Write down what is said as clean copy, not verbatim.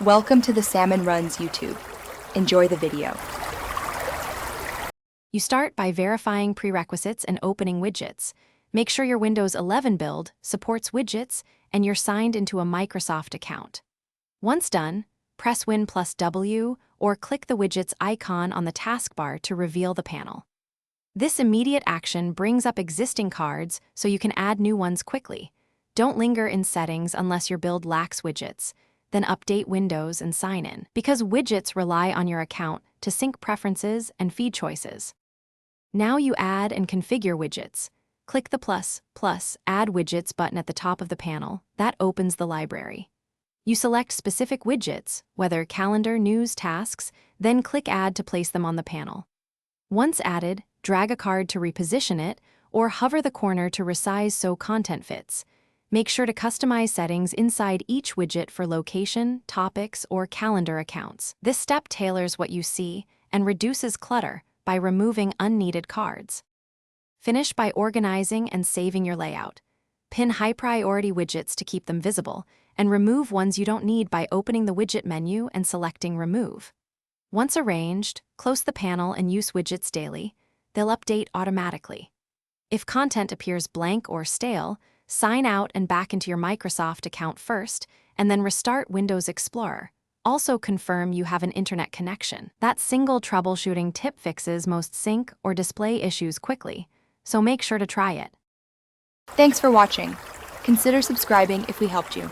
Welcome to the Salmon Runs YouTube. Enjoy the video. You start by verifying prerequisites and opening widgets. Make sure your Windows 11 build supports widgets and you're signed into a Microsoft account. Once done, press Win plus W or click the widget's icon on the taskbar to reveal the panel. This immediate action brings up existing cards so you can add new ones quickly. Don't linger in settings unless your build lacks widgets. Then update Windows and sign in, because widgets rely on your account to sync preferences and feed choices. Now you add and configure widgets. Click the plus Add Widgets button at the top of the panel. That opens the library. You select specific widgets, whether calendar, news, tasks, then click Add to place them on the panel. Once added, drag a card to reposition it, or hover the corner to resize so content fits. Make sure to customize settings inside each widget for location, topics, or calendar accounts. This step tailors what you see and reduces clutter by removing unneeded cards. Finish by organizing and saving your layout. Pin high-priority widgets to keep them visible, and remove ones you don't need by opening the widget menu and selecting Remove. Once arranged, close the panel and use widgets daily. They'll update automatically. If content appears blank or stale, sign out and back into your Microsoft account first, and then restart Windows Explorer. Also confirm you have an internet connection. That single troubleshooting tip fixes most sync or display issues quickly, so make sure to try it. Thanks for watching. Consider subscribing if we helped you.